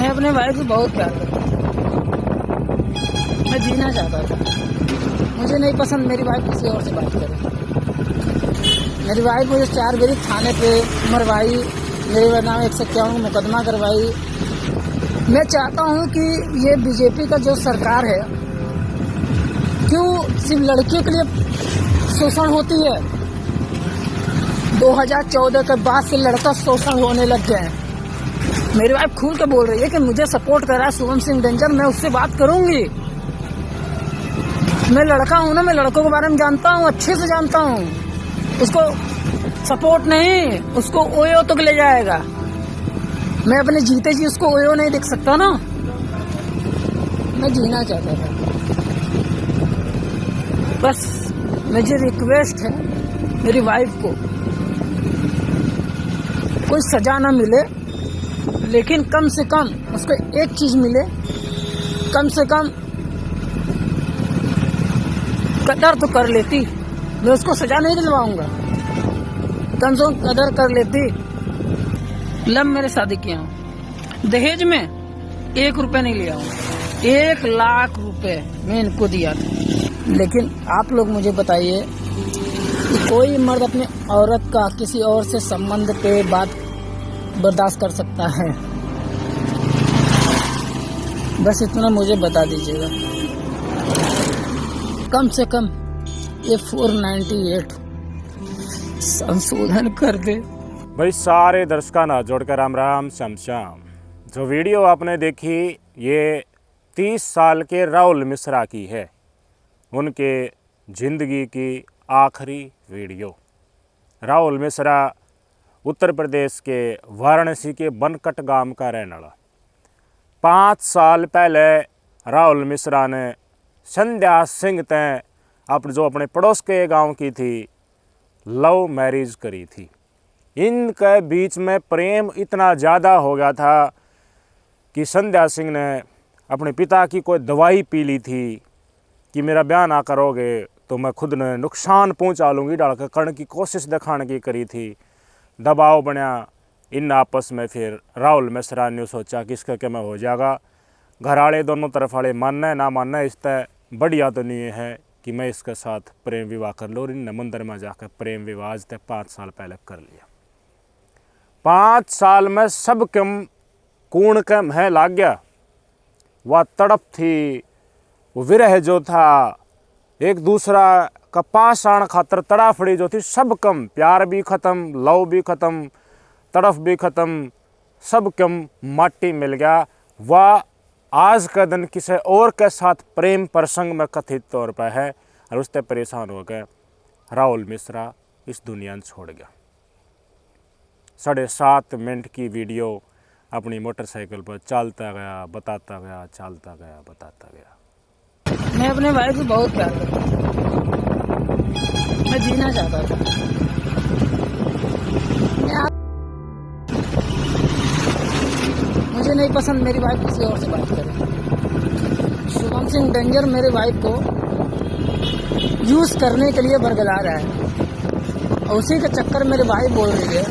मैं अपने भाई से बहुत प्यार करता हूँ। मैं जीना चाहता था। मुझे नहीं पसंद मेरी वाइफ किसी और से बात करे। मेरी वाइफ मुझे 4 बजे थाने पे मरवाई, मेरे नाम 151 मुकदमा करवाई। मैं चाहता हूँ कि ये बीजेपी का जो सरकार है, क्यों सिर्फ लड़कियों के लिए शोषण होती है। 2014 के बाद से लड़का शोषण होने लग गए हैं। मेरी वाइफ खुल के बोल रही है कि मुझे सपोर्ट कर रहा है शुभम सिंह डेंजर, मैं उससे बात करूंगी। मैं लड़का हूं ना, मैं लड़कों के बारे में जानता हूं, अच्छे से जानता हूं। उसको सपोर्ट नहीं, उसको ओयो तक ले जाएगा। मैं अपने जीते जी उसको ओयो नहीं देख सकता ना। मैं जीना चाहता था। बस मुझे रिक्वेस्ट है मेरी वाइफ को, कोई सजा ना मिले, लेकिन कम से कम उसको एक चीज मिले, कम से कम कदर तो कर लेती। मैं उसको सजा नहीं दिलवाऊंगा, कम से कम कदर कर लेती। लव मेरे शादी किया हूँ, दहेज में 1 रुपया नहीं लिया हूँ, 1 लाख रुपए मैं इनको दिया था। लेकिन आप लोग मुझे बताइए कि कोई मर्द अपनी औरत का किसी और से संबंध पे बात बर्दाश्त कर सकता है? बस इतना मुझे बता दीजिएगा। कम से कम ये 498 संशोधन कर दे। भाई सारे दर्शकों ना जोड़कर राम राम श्याम श्याम। जो वीडियो आपने देखी ये 30 साल के राहुल मिश्रा की है, उनके ज़िंदगी की आखिरी वीडियो। राहुल मिश्रा उत्तर प्रदेश के वाराणसी के बनकट गांव का रहने वाला। 5 साल पहले राहुल मिश्रा ने संध्या सिंह तय अपने पड़ोस के गांव की थी लव मैरिज करी थी। इनके बीच में प्रेम इतना ज़्यादा हो गया था कि संध्या सिंह ने अपने पिता की कोई दवाई पी ली थी कि मेरा ब्याह ना करोगे तो मैं खुद ने नुकसान पहुंचा लूँगी, डालकर करने की कोशिश दिखाने की करी थी। दबाव बना इन आपस में। फिर राहुल मिश्रा ने सोचा कि इसका क्या मैं हो जाएगा। घर वाले दोनों तरफ वाले मानना है ना मानना है, इस तय बढ़िया तो नहीं है कि मैं इसके साथ प्रेम विवाह कर लूँ। और इन मंदिर में जाकर प्रेम विवाह तय 5 साल पहले कर लिया। 5 साल में सब कम कूण के मह लाग गया। वह तड़प थी, वो विरह जो था, एक दूसरा का पास आने खातर तड़ाफड़ी जो थी, सब कम। प्यार भी ख़त्म, लव भी ख़त्म, तड़फ भी ख़त्म, सब कम माटी मिल गया। वह आज का दिन किसी और के साथ प्रेम प्रसंग में कथित तौर पर है और उससे परेशान हो गए राहुल मिश्रा इस दुनिया छोड़ गया। 7.5 मिनट की वीडियो अपनी मोटरसाइकिल पर चलता गया, बताता गया, चलता गया, बताता गया। मैं अपने भाई से बहुत प्यार करता हूँ। मैं जीना चाहता था। मुझे नहीं पसंद मेरी वाइफ किसी और से बात करे। शुभम सिंह डेंजर मेरे वाइफ को यूज करने के लिए बरगला रहा है और उसी के चक्कर मेरे भाई बोल रही है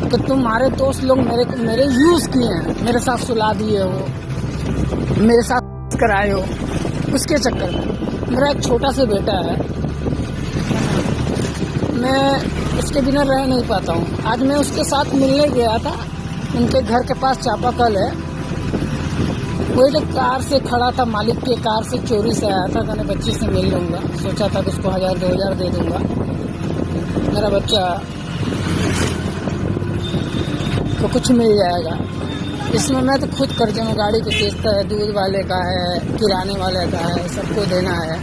कि तुम्हारे दोस्त लोग मेरे यूज किए हैं, मेरे साथ सुला दिए हो, मेरे साथ कराए हो। उसके चक्कर में मेरा एक छोटा सा बेटा है, मैं उसके बिना रह नहीं पाता हूँ। आज मैं उसके साथ मिलने गया था, उनके घर के पास चापाकल है। वो जो कार से खड़ा था, मालिक के कार से चोरी से आया था, मैंने बच्ची से मिल लूँगा, सोचा था कि उसको 1000-2000 दे दूँगा। मेरा बच्चा को कुछ मिल जाएगा। इसमें मैं तो खुद कर्जे में गाड़ी की किस्त है, दूध वाले का है, किराने वाले का है, सबको देना है।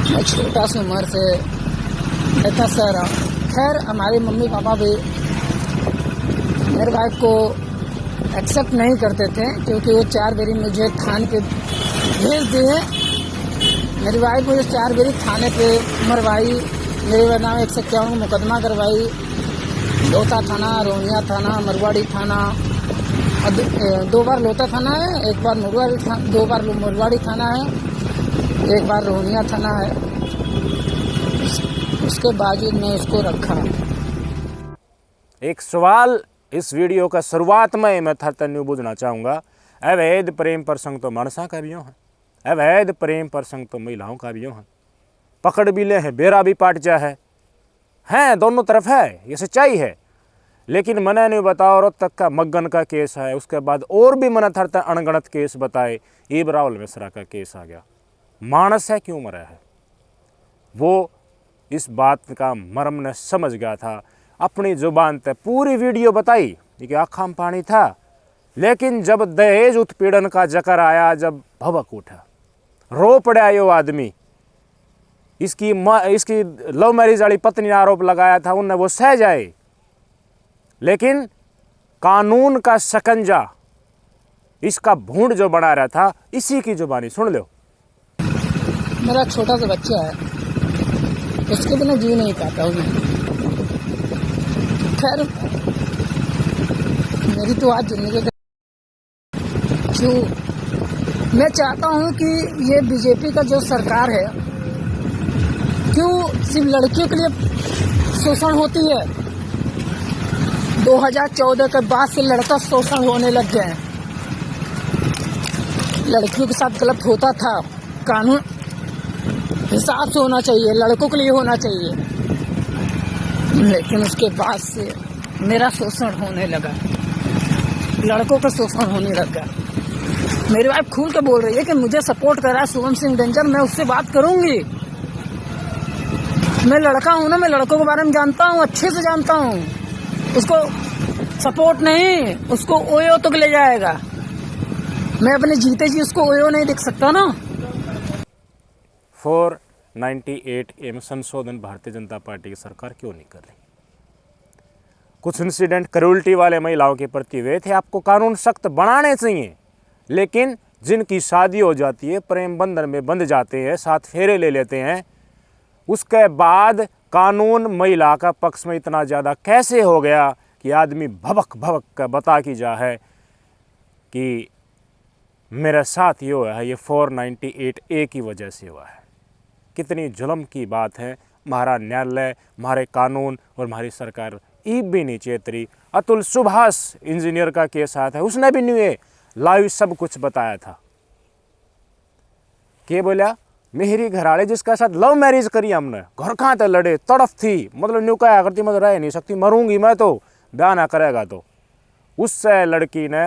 मैं छोटा सी उम्र से इतना सह रहा हूँ। खैर हमारे मम्मी पापा भी मेरे भाई को एक्सेप्ट नहीं करते थे क्योंकि वो 4 बारी मुझे थाने पे भेज दिए। मेरी वाइफ मुझे 4 बारी थाने पे मरवाई, मेरे नाम 151 मुकदमा करवाई। लोता थाना, रोहनिया थाना, मरवाड़ी थाना, 2 बार लोता थाना है, 1 बार मरवाड़ी थाना, 2 बार मरवाड़ी थाना है, 1 बार रोहनिया थाना है। उसके बावजूद मैं उसको रखा। एक सवाल इस वीडियो का शुरुआत में मैं थर न्यू बुझना चाहूँगा, अवैध प्रेम प्रसंग तो मानसा का भी है, अवैध प्रेम प्रसंग तो महिलाओं का भी है, पकड़ भी ले हैं, बेरा भी पाट जा है, दोनों तरफ है, ये सच्चाई है। लेकिन मैंने नहीं बताओ और तक का मगन का केस है, उसके बाद और भी मैंने थरता अनगणत केस बताए, ईब राहुल मिश्रा का केस आ गया। मानस है क्यों मरा है, वो इस बात का मर्म ने समझ गया था, अपनी जुबान ते पूरी वीडियो बताई कि आँखों में पानी था। लेकिन जब दहेज उत्पीड़न का जिक्र आया, जब भवक उठा, रो पड़ा यो आदमी। इसकी लव मैरिज वाली पत्नी ने आरोप लगाया था, उनने वो सह जाए, लेकिन कानून का शकंजा, इसका भूंड जो बना रहा था, इसी की जुबानी सुन लो। मेरा छोटा सा बच्चा है, उसके बिना जी नहीं पाता हूँ मैं। खैर, मेरी तो आज जिंदगी क्यों, मैं चाहता हूँ कि ये बीजेपी का जो सरकार है, क्यों सिर्फ लड़कियों के लिए शोषण होती है। 2014 के बाद से लड़का शोषण होने लग गए हैं। लड़कियों के साथ गलत होता था, कानून हिसाब से होना चाहिए, लड़कों के लिए होना चाहिए, लेकिन उसके बाद से मेरा शोषण होने लगा, लड़कों का शोषण होने लगा। मेरी वाइफ खुल के बोल रही है कि मुझे सपोर्ट कर रहा है शुभम सिंह डेंजर, मैं उससे बात करूंगी। मैं लड़का हूं ना, मैं लड़कों के बारे में जानता हूं, अच्छे से जानता हूं। उसको सपोर्ट नहीं, उसको ओयो तक ले जाएगा। मैं अपने जीते जी उसको ओयो नहीं देख सकता ना। 498 संशोधन भारतीय जनता पार्टी की सरकार क्यों नहीं कर रही? कुछ इंसिडेंट क्रूरल्टी वाले महिलाओं के प्रति हुए थे, आपको कानून सख्त बनाने चाहिए। लेकिन जिनकी शादी हो जाती है, प्रेम बंधन में बंध जाते हैं, 7 फेरे ले लेते हैं, उसके बाद कानून महिला का पक्ष में इतना ज़्यादा कैसे हो गया कि आदमी भबक भबक का बता की जा है कि मेरे साथ ये हुआ है, ये 498A की वजह से हुआ है। कितनी जुल्म की बात है। हमारा न्यायालय, हमारे कानून और हमारी सरकार ईब भी नहीं चेतरी। अतुल सुभाष इंजीनियर का केस आया था, उसने भी नहीं लाइव सब कुछ बताया था। के बोला मेरी घराड़े जिसका साथ लव मैरिज करी हमने, घर कहाँ तक लड़े, तड़फ थी, मतलब न्यू कहा करती, मतलब रह नहीं सकती, मरूंगी मैं तो, ब्याह ना करेगा तो। उससे लड़की ने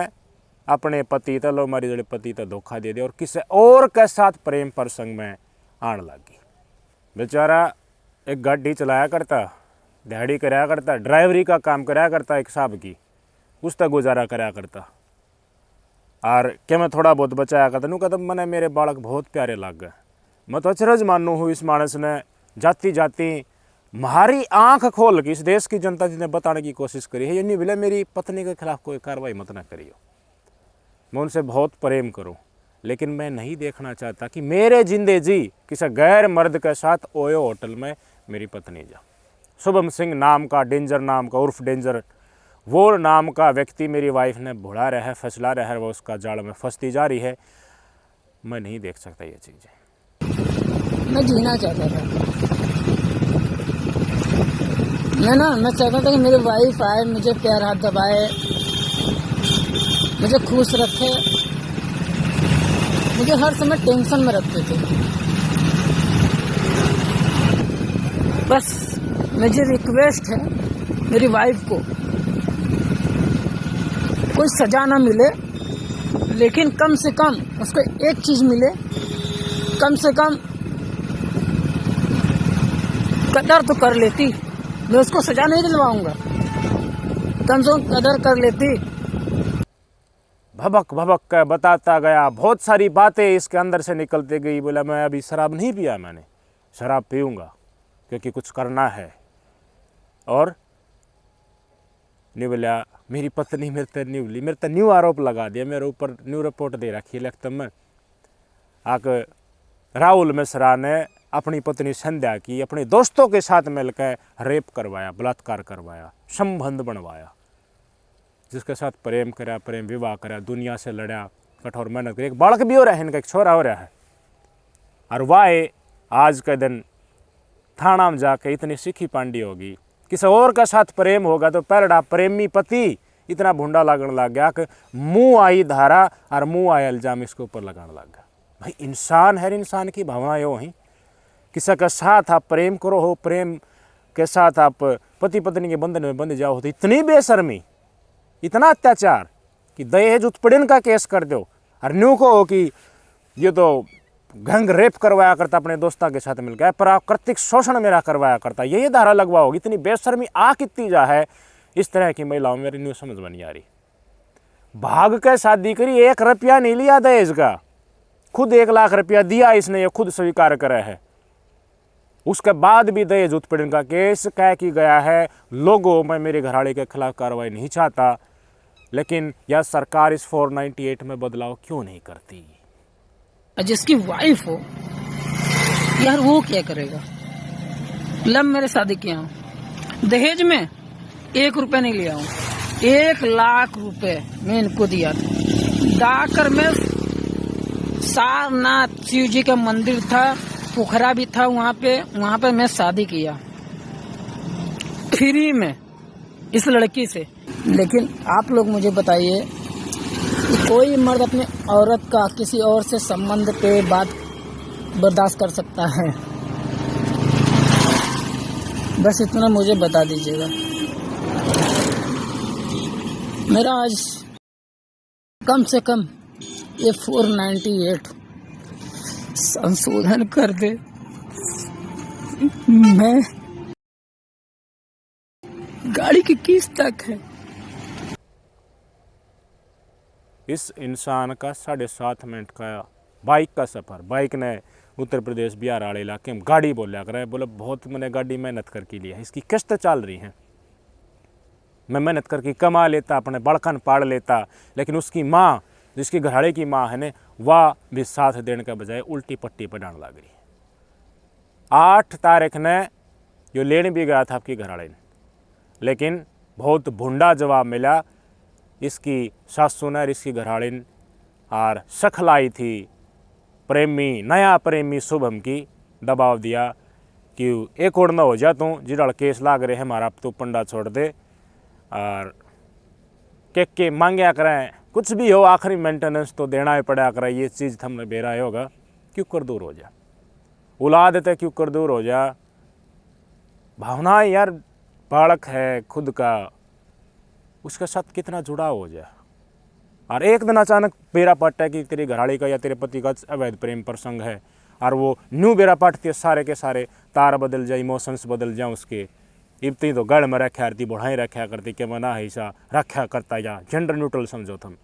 अपने पति तो लव मैरिज वाले पति तो धोखा दे दिया और किसी और के साथ प्रेम प्रसंग में आने लगी। बेचारा एक गाड़ी चलाया करता, दिहाड़ी कराया करता, ड्राइवरी का काम कराया करता, एक साहब की, उस तक गुजारा कराया करता। और क्या मैं थोड़ा बहुत बचाया करता, नू कहता मैंने मेरे बालक बहुत प्यारे लग गए। मैं तो अचरज मानू हूँ इस मानस ने जाती जाती हमारी आंख खोल के इस देश की जनता जी ने बताने की कोशिश करी है। ये नहीं बोले मेरी पत्नी के खिलाफ कोई कार्रवाई मत ना करियो, मैं उनसे बहुत प्रेम करूँ, लेकिन मैं नहीं देखना चाहता कि मेरे जिंदे जी किसी गैर मर्द के साथ ओयो होटल में मेरी पत्नी जा। शुभम सिंह नाम का, डेंजर नाम का, उर्फ डेंजर वो नाम का व्यक्ति मेरी वाइफ ने भुला रहा है, फसला रहा है, वो उसका जाल में फंसती जा रही है। मैं नहीं देख सकता ये चीज़ें। मैं जीना चाहता था, मैं चाहता था कि मेरी वाइफ आए, मुझे प्यार हाथ दबाए, मुझे खुश रखे। मुझे हर समय टेंशन में रखते थे। बस मुझे रिक्वेस्ट है मेरी वाइफ को, कोई सजा ना मिले, लेकिन कम से कम उसको एक चीज मिले, कम से कम कदर तो कर लेती। मैं उसको सजा नहीं दिलवाऊंगा, कम से कम कदर कर लेती। भबक भबक कर बताता गया, बहुत सारी बातें इसके अंदर से निकलती गई। बोला मैं अभी शराब नहीं पिया, मैंने शराब पीऊँगा क्योंकि कुछ करना है। और नहीं बोला मेरी पत्नी मेरे तो नहीं बोली, मेरे तो न्यू आरोप लगा दिया, मेरे ऊपर न्यू रिपोर्ट दे रखी है लगता में। आकर राहुल मिश्रा ने अपनी पत्नी संध्या की अपने दोस्तों के साथ मिलकर रेप करवाया, बलात्कार करवाया, संबंध बनवाया, जिसके साथ प्रेम करा, प्रेम विवाह करा, दुनिया से लड़ा, कठोर मेहनत करी, एक बालक भी हो रहा है, इनका एक छोरा हो रहा है। और वाह आज के दिन थाना में जाके इतनी सीखी पांडी होगी, किसी और का साथ प्रेम होगा तो पैरडा प्रेमी पति इतना भुंडा लगन लग गया कि मुंह आई धारा और मुंह आया इल्जाम इसके ऊपर लगाने लग गया। भाई इंसान है, इंसान की भावना यो ही, किसी के साथ आप प्रेम करो हो, प्रेम के साथ आप पति पत्नी के बंधन में बंध जाओ, तो इतनी बेशर्मी, इतना अत्याचार कि दहेज उत्पीड़न का केस कर दो और न्यू को कि ये तो गैंग रेप करवाया करता अपने दोस्तों के साथ मिलकर, प्राकृतिक शोषण मेरा करवाया करता, ये धारा लगवाओगी। इतनी बेशर्मी आ कितनी जा है इस तरह की महिलाओं, मेरी न्यू समझ में नहीं आ रही। भाग के शादी करी, 1 रुपया नहीं लिया दहेज का, खुद 1 लाख रुपया दिया इसने, ये खुद स्वीकार करे है। उसके बाद भी दहेज उत्पीड़न का केस कह की गया है। लोगों, मैं मेरे घरवाले के खिलाफ कार्रवाई नहीं चाहता, लेकिन यह सरकार इस 498 में बदलाव क्यों नहीं करती? जिसकी वाइफ हो यार, वो क्या करेगा? लव मेरे शादी किया हूँ, दहेज में 1 रुपया नहीं लिया हूँ, 1 लाख रुपए मैं इनको दिया था। डाकर में सारनाथ शिव जी का मंदिर था, पोखरा भी था, वहाँ पे मैं शादी किया फ्री में इस लड़की से। लेकिन आप लोग मुझे बताइए कि कोई मर्द अपने औरत का किसी और से संबंध पे बात बर्दाश्त कर सकता है? बस इतना मुझे बता दीजिएगा। मेरा आज कम से कम ये 498 संशोधन कर दे, मैं गाड़ी की किस्त तक है। इस इंसान का 7.5 मिनट का बाइक का सफ़र, बाइक ने उत्तर प्रदेश बिहार वाले इलाके में गाड़ी बोलिया करे, बोले बहुत मैंने गाड़ी मेहनत करके लिया है, इसकी किस्त चल रही है, मैं मेहनत करके कमा लेता, अपने बड़कन पाड़ लेता। लेकिन उसकी माँ, जिसकी घरवाले की माँ है ने, वह भी साथ देने के बजाय उल्टी पट्टी पर डालने लग रही। 8 तारीख ने यो लेने भी गया था आपकी घरवाले ने, लेकिन बहुत भुंडा जवाब मिला। इसकी सासू ने, इसकी घरवाली ने और सखलाई थी प्रेमी, नया प्रेमी शुभम की दबाव दिया कि एक और न हो जा तू, जिड़ा केस लाग रहे हैं हमारा, तो पंडा छोड़ दे और के मांगया करें, कुछ भी हो आखिरी मेंटेनेंस तो देना ही पड़ा करे, ये चीज़ हमने बेरा होगा, क्यों कर दूर हो जा, उला देते क्यों कर दूर हो जा। भावना यार, बालक है खुद का, उसके साथ कितना जुड़ाव हो जाए। और एक दिन अचानक बेरा पड़ता है कि तेरी घरवाली का या तेरे पति का अवैध प्रेम प्रसंग है, और वो न्यू बेरा पड़ती है, सारे के सारे तार बदल जाए, इमोशंस बदल जाए उसके। इतनी तो गढ़ में रखा करती, बढ़ाई रखा करती कि मना है ऐसा रखा करता, या जेंडर न्यूट्रल समझो तुम।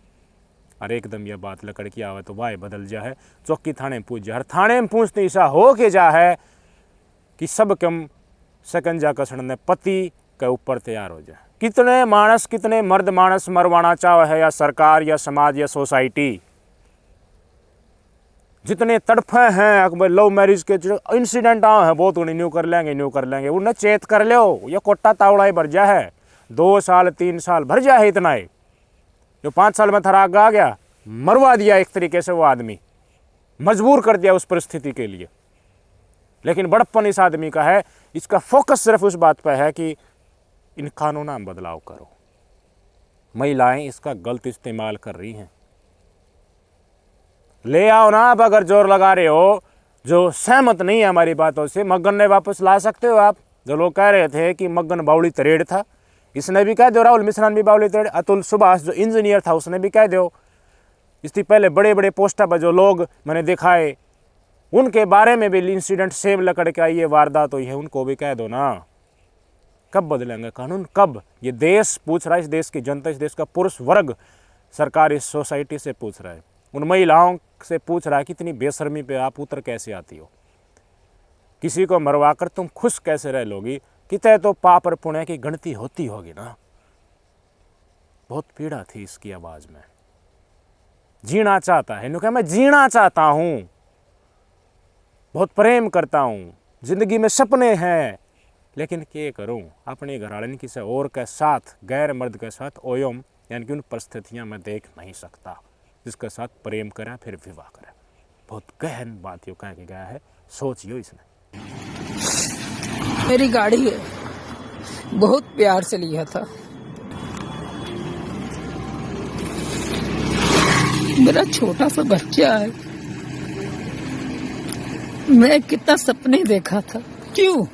और एकदम यह बात लकड़ की आवे तो वाह बदल जा है, चौकी थाने में पूछ जा, हर थाने में पूछते ऐसा हो के जा है कि सब कम सकंजा कसने पति के ऊपर तैयार हो जाए। कितने मानस, कितने मर्द मानस मरवाना चाहे है, या सरकार या समाज या सोसाइटी, जितने तड़फे हैं अकबर लव मैरिज के इंसिडेंट आए हैं, बहुत उन्हें न्यू कर लेंगे, उन्हें चेत कर लो, ये कोटा तावड़ा ही भर जा है, 2 साल 3 साल भर जा है, इतना ही जो 5 साल में थराग आ गया, मरवा दिया एक तरीके से, वो आदमी मजबूर कर दिया उस परिस्थिति के लिए। लेकिन बड़प्पन इस आदमी का है, इसका फोकस सिर्फ उस बात पर है कि इन कानूनों में बदलाव करो। महिलाएं इसका गलत इस्तेमाल कर रही हैं। ले आओ ना, अब अगर जोर लगा रहे हो, जो सहमत नहीं है हमारी बातों से, मगन ने वापस ला सकते हो आप। जो लोग कह रहे थे कि मगन बावली तरेड़ था, इसने भी कह दो, राहुल मिश्रा ने भी बावली तरेड़, अतुल सुभाष जो इंजीनियर था उसने भी कह दो, इससे पहले बड़े बड़े पोस्टर पर जो लोग मैंने दिखाए उनके बारे में भी इंसिडेंट सेम लकड़ के आई, ये वारदात हुई है, उनको भी कह दो ना। कब बदलेंगे कानून, कब? ये देश पूछ रहा है, इस देश की जनता, इस देश का पुरुष वर्ग सरकार इस सोसाइटी से पूछ रहा है, उन महिलाओं से पूछ रहा है कि इतनी बेशर्मी पे आप उतर कैसे आती हो, किसी को मरवा कर तुम खुश कैसे रह लोगी, कितने तो पाप और पुण्य की गिनती होती होगी ना। बहुत पीड़ा थी इसकी आवाज़ में। जीना चाहता है, इन्होंने कहा मैं जीना चाहता हूँ, बहुत प्रेम करता हूँ, जिंदगी में सपने हैं, लेकिन क्या करूं, अपने घरवाले किसी और के साथ, गैर मर्द के साथ ओयम, यानी कि उन परिस्थितियां मैं देख नहीं सकता जिसके साथ प्रेम करें फिर विवाह करें। बहुत गहन बात यो कह के गया है, सोचियो इसने। मेरी गाड़ी है, बहुत प्यार से लिया था, मेरा छोटा सा बच्चा है। मैं कितना सपने देखा था। क्यों?